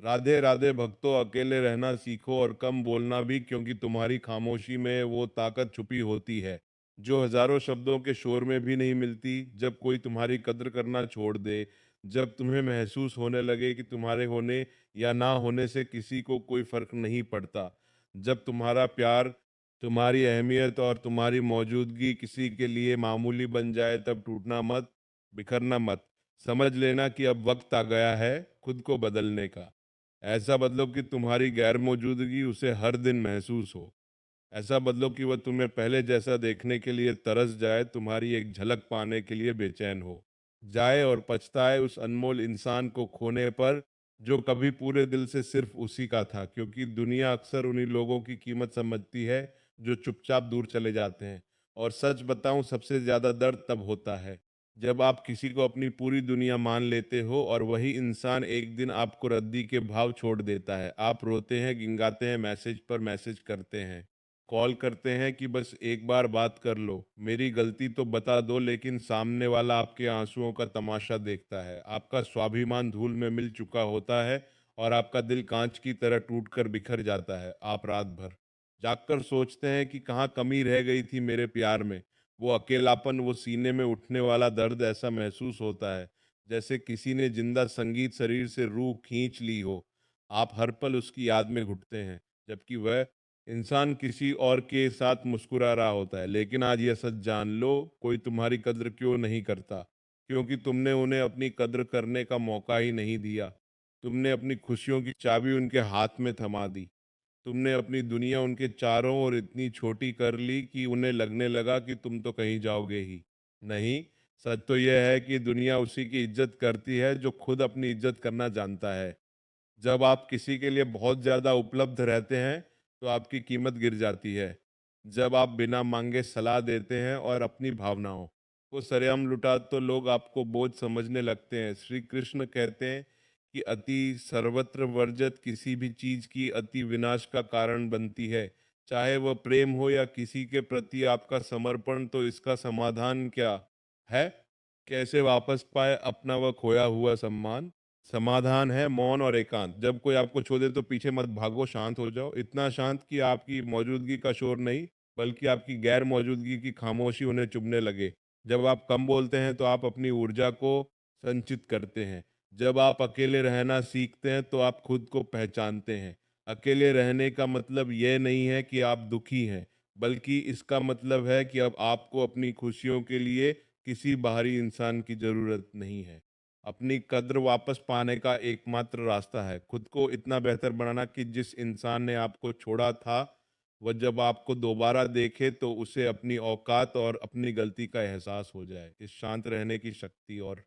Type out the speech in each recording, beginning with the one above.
राधे राधे भक्तों, अकेले रहना सीखो और कम बोलना भी, क्योंकि तुम्हारी खामोशी में वो ताकत छुपी होती है जो हजारों शब्दों के शोर में भी नहीं मिलती। जब कोई तुम्हारी कद्र करना छोड़ दे, जब तुम्हें महसूस होने लगे कि तुम्हारे होने या ना होने से किसी को कोई फर्क नहीं पड़ता, जब तुम्हारा प्यार, तुम्हारी अहमियत और तुम्हारी मौजूदगी किसी के लिए मामूली बन जाए, तब टूटना मत, बिखरना मत। समझ लेना कि अब वक्त आ गया है खुद को बदलने का। ऐसा बदलो कि तुम्हारी गैर मौजूदगी उसे हर दिन महसूस हो। ऐसा बदलो कि वह तुम्हें पहले जैसा देखने के लिए तरस जाए, तुम्हारी एक झलक पाने के लिए बेचैन हो जाए और पछताए उस अनमोल इंसान को खोने पर जो कभी पूरे दिल से सिर्फ उसी का था। क्योंकि दुनिया अक्सर उन्हीं लोगों की कीमत समझती है जो चुपचाप दूर चले जाते हैं। और सच बताऊं, सबसे ज्यादा दर्द तब होता है जब आप किसी को अपनी पूरी दुनिया मान लेते हो और वही इंसान एक दिन आपको रद्दी के भाव छोड़ देता है। आप रोते हैं, गिंगाते हैं, मैसेज पर मैसेज करते हैं, कॉल करते हैं कि बस एक बार बात कर लो, मेरी गलती तो बता दो, लेकिन सामने वाला आपके आंसुओं का तमाशा देखता है। आपका स्वाभिमान धूल में मिल चुका होता है और आपका दिल कांच की तरह टूटकर बिखर जाता है। आप रात भर जागकर सोचते हैं कि कहाँ कमी रह गई थी मेरे प्यार में। वो अकेलापन, वो सीने में उठने वाला दर्द, ऐसा महसूस होता है जैसे किसी ने जिंदा संगीत शरीर से रूह खींच ली हो। आप हर पल उसकी याद में घुटते हैं, जबकि वह इंसान किसी और के साथ मुस्कुरा रहा होता है। लेकिन आज यह सच जान लो, कोई तुम्हारी कद्र क्यों नहीं करता, क्योंकि तुमने उन्हें अपनी कद्र करने का मौका ही नहीं दिया। तुमने अपनी खुशियों की चाबी उनके हाथ में थमा दी। तुमने अपनी दुनिया उनके चारों ओर इतनी छोटी कर ली कि उन्हें लगने लगा कि तुम तो कहीं जाओगे ही नहीं। सच तो यह है कि दुनिया उसी की इज्जत करती है जो खुद अपनी इज्जत करना जानता है। जब आप किसी के लिए बहुत ज्यादा उपलब्ध रहते हैं तो आपकी कीमत गिर जाती है। जब आप बिना मांगे सलाह देते हैं और अपनी भावनाओं को सरेआम लुटा, तो लोग आपको बोझ समझने लगते हैं। श्री कृष्ण कहते हैं कि अति सर्वत्र वर्जित, किसी भी चीज की अति विनाश का कारण बनती है। चाहे वह प्रेम हो या किसी के प्रति आपका समर्पण। तो इसका समाधान क्या है? कैसे वापस पाए अपना वह खोया हुआ सम्मान? समाधान है मौन और एकांत। जब कोई आपको छोड़ दे तो पीछे मत भागो, शांत हो जाओ। इतना शांत कि आपकी मौजूदगी का शोर नहीं, बल्कि आपकी गैर मौजूदगी की खामोशी उन्हें चुभने लगे। जब आप कम बोलते हैं तो आप अपनी ऊर्जा को संचित करते हैं। जब आप अकेले रहना सीखते हैं तो आप खुद को पहचानते हैं। अकेले रहने का मतलब यह नहीं है कि आप दुखी हैं, बल्कि इसका मतलब है कि अब आपको अपनी खुशियों के लिए किसी बाहरी इंसान की जरूरत नहीं है। अपनी कद्र वापस पाने का एकमात्र रास्ता है खुद को इतना बेहतर बनाना कि जिस इंसान ने आपको छोड़ा था, वह जब आपको दोबारा देखे तो उसे अपनी औकात और अपनी गलती का एहसास हो जाए। इस शांत रहने की शक्ति और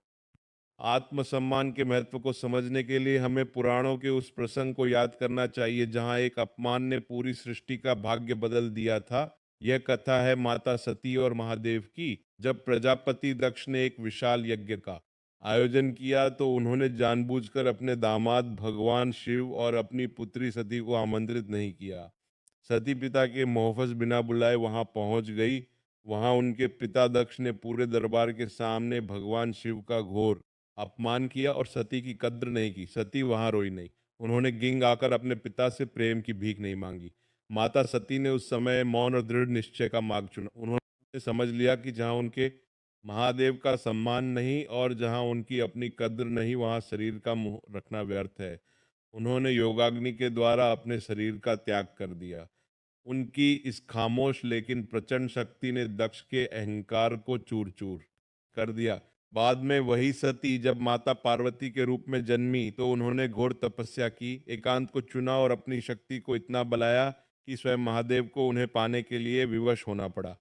आत्मसम्मान के महत्व को समझने के लिए हमें पुराणों के उस प्रसंग को याद करना चाहिए जहां एक अपमान ने पूरी सृष्टि का भाग्य बदल दिया था। यह कथा है माता सती और महादेव की। जब प्रजापति दक्ष ने एक विशाल यज्ञ का आयोजन किया तो उन्होंने जानबूझकर अपने दामाद भगवान शिव और अपनी पुत्री सती को आमंत्रित नहीं किया। सती पिता के मोहफज बिना बुलाए वहां पहुंच गई। वहां उनके पिता दक्ष ने पूरे दरबार के सामने भगवान शिव का घोर अपमान किया और सती की कद्र नहीं की। सती वहां रोई नहीं, उन्होंने गिंग आकर अपने पिता से प्रेम की भीख नहीं मांगी। माता सती ने उस समय मौन और दृढ़ निश्चय का मार्ग चुना। उन्होंने समझ लिया कि जहाँ उनके महादेव का सम्मान नहीं और जहाँ उनकी अपनी कद्र नहीं, वहाँ शरीर का मुंह रखना व्यर्थ है। उन्होंने योगाग्नि के द्वारा अपने शरीर का त्याग कर दिया। उनकी इस खामोश लेकिन प्रचंड शक्ति ने दक्ष के अहंकार को चूर चूर कर दिया। बाद में वही सती जब माता पार्वती के रूप में जन्मी तो उन्होंने घोर तपस्या की, एकांत को चुना और अपनी शक्ति को इतना बनाया कि स्वयं महादेव को उन्हें पाने के लिए विवश होना पड़ा।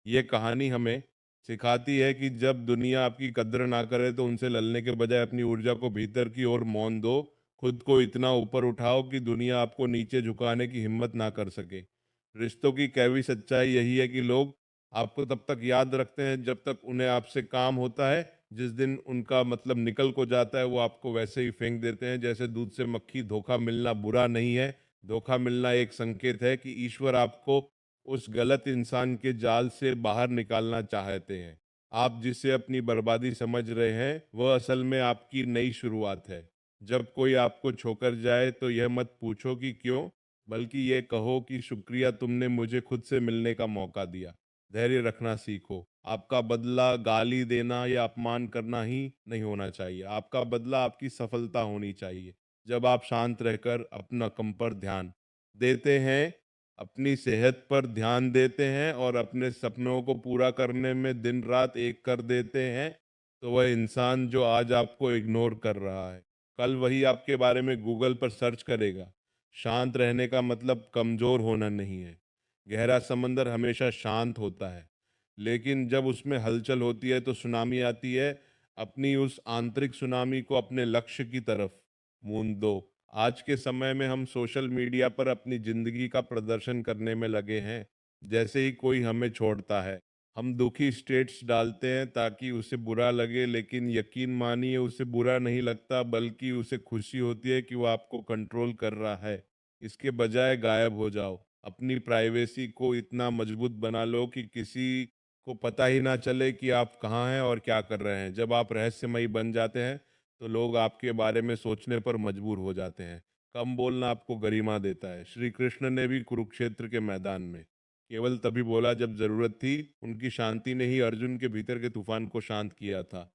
ये कहानी हमें सिखाती है कि जब दुनिया आपकी कद्र ना करे तो उनसे लड़ने के बजाय अपनी ऊर्जा को भीतर की ओर मौन दो। खुद को इतना ऊपर उठाओ कि दुनिया आपको नीचे झुकाने की हिम्मत ना कर सके। रिश्तों की कड़वी सच्चाई यही है कि लोग आपको तब तक याद रखते हैं जब तक उन्हें आपसे काम होता है। जिस दिन उनका मतलब निकल को जाता है वो आपको वैसे ही फेंक देते हैं जैसे दूध से मक्खी। धोखा मिलना बुरा नहीं है, धोखा मिलना एक संकेत है कि ईश्वर आपको उस गलत इंसान के जाल से बाहर निकालना चाहते हैं। आप जिसे अपनी बर्बादी समझ रहे हैं वह असल में आपकी नई शुरुआत है। जब कोई आपको छोकर जाए तो यह मत पूछो कि क्यों, बल्कि ये कहो कि शुक्रिया तुमने मुझे खुद से मिलने का मौका दिया। धैर्य रखना सीखो। आपका बदला गाली देना या अपमान करना ही नहीं होना चाहिए। आपका बदला आपकी सफलता होनी चाहिए। जब आप शांत रहकर अपना कम पर ध्यान देते हैं, अपनी सेहत पर ध्यान देते हैं और अपने सपनों को पूरा करने में दिन रात एक कर देते हैं, तो वह इंसान जो आज आपको इग्नोर कर रहा है, कल वही आपके बारे में गूगल पर सर्च करेगा। शांत रहने का मतलब कमजोर होना नहीं है। गहरा समंदर हमेशा शांत होता है, लेकिन जब उसमें हलचल होती है तो सुनामी आती है। अपनी उस आंतरिक सुनामी को अपने लक्ष्य की तरफ मूंद दो। आज के समय में हम सोशल मीडिया पर अपनी जिंदगी का प्रदर्शन करने में लगे हैं। जैसे ही कोई हमें छोड़ता है, हम दुखी स्टेट्स डालते हैं ताकि उसे बुरा लगे, लेकिन यकीन मानिए उसे बुरा नहीं लगता, बल्कि उसे खुशी होती है कि वो आपको कंट्रोल कर रहा है। इसके बजाय गायब हो जाओ। अपनी प्राइवेसी को इतना मजबूत बना लो कि किसी को पता ही ना चले कि आप कहाँ हैं और क्या कर रहे हैं। जब आप रहस्यमयी बन जाते हैं, तो लोग आपके बारे में सोचने पर मजबूर हो जाते हैं। कम बोलना आपको गरिमा देता है। श्री कृष्ण ने भी कुरुक्षेत्र के मैदान में केवल तभी बोला जब जरूरत थी। उनकी शांति ने ही अर्जुन के भीतर के तूफान को शांत किया था।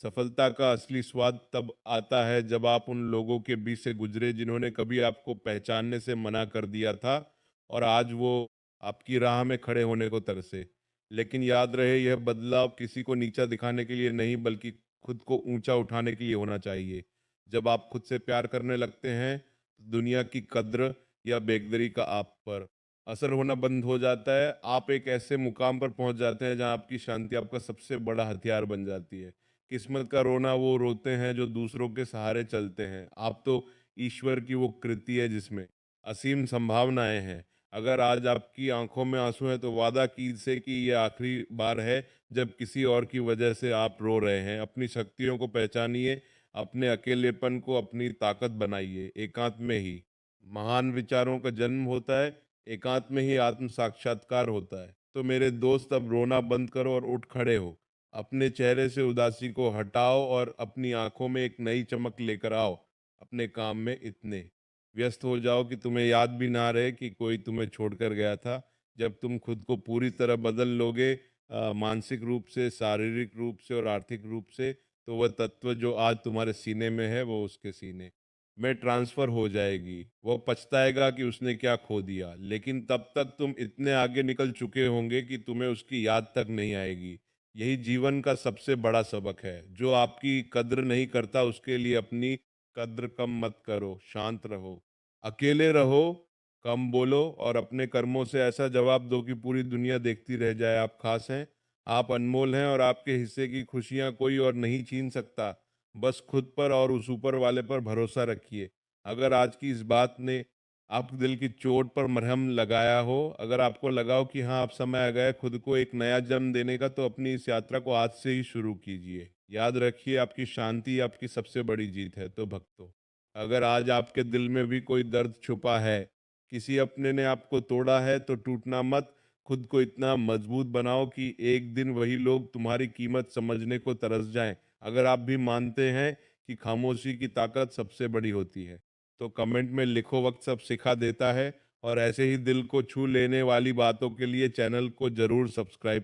सफलता का असली स्वाद तब आता है जब आप उन लोगों के बीच से गुजरे जिन्होंने कभी आपको पहचानने से मना कर दिया था, और आज वो आपकी राह में खड़े होने को तरसे। लेकिन याद रहे, यह बदलाव किसी को नीचा दिखाने के लिए नहीं, बल्कि खुद को ऊंचा उठाने के लिए होना चाहिए। जब आप खुद से प्यार करने लगते हैं, तो दुनिया की कद्र या बेकदरी का आप पर असर होना बंद हो जाता है। आप एक ऐसे मुकाम पर पहुंच जाते हैं जहां आपकी शांति आपका सबसे बड़ा हथियार बन जाती है। किस्मत का रोना वो रोते हैं जो दूसरों के सहारे चलते हैं। आप तो ईश्वर की वो कृति है जिसमें असीम संभावनाएं हैं। अगर आज आपकी आंखों में आंसू हैं, तो वादा कीजिए कि ये आखिरी बार है जब किसी और की वजह से आप रो रहे हैं। अपनी शक्तियों को पहचानिए, अपने अकेलेपन को अपनी ताकत बनाइए। एकांत में ही महान विचारों का जन्म होता है, एकांत में ही आत्म साक्षात्कार होता है। तो मेरे दोस्त, अब रोना बंद करो और उठ खड़े हो। अपने चेहरे से उदासी को हटाओ और अपनी आंखों में एक नई चमक लेकर आओ। अपने काम में इतने व्यस्त हो जाओ कि तुम्हें याद भी ना रहे कि कोई तुम्हें छोड़कर गया था। जब तुम खुद को पूरी तरह बदल लोगे, मानसिक रूप से, शारीरिक रूप से और आर्थिक रूप से, तो वह तत्व जो आज तुम्हारे सीने में है, वो उसके सीने में ट्रांसफर हो जाएगी। वो पछताएगा कि उसने क्या खो दिया, लेकिन तब तक तुम इतने आगे निकल चुके होंगे कि तुम्हें उसकी याद तक नहीं आएगी। यही जीवन का सबसे बड़ा सबक है। जो आपकी कद्र नहीं करता, उसके लिए अपनी कद्र कम मत करो। शांत रहो, अकेले रहो, कम बोलो और अपने कर्मों से ऐसा जवाब दो कि पूरी दुनिया देखती रह जाए। आप खास हैं, आप अनमोल हैं और आपके हिस्से की खुशियां कोई और नहीं छीन सकता। बस खुद पर और उस ऊपर वाले पर भरोसा रखिए। अगर आज की इस बात ने आपके दिल की चोट पर मरहम लगाया हो, अगर आपको लगा हो कि हाँ अब समय आ गया है खुद को एक नया जन्म देने का, तो अपनी इस यात्रा को आज से ही शुरू कीजिए। याद रखिए, आपकी शांति आपकी सबसे बड़ी जीत है। तो भक्तों, अगर आज आपके दिल में भी कोई दर्द छुपा है, किसी अपने ने आपको तोड़ा है, तो टूटना मत। खुद को इतना मजबूत बनाओ कि एक दिन वही लोग तुम्हारी कीमत समझने को तरस जाएं। अगर आप भी मानते हैं कि खामोशी की ताकत सबसे बड़ी होती है, तो कमेंट में लिखो, वक्त सब सिखा देता है। और ऐसे ही दिल को छू लेने वाली बातों के लिए चैनल को जरूर सब्सक्राइब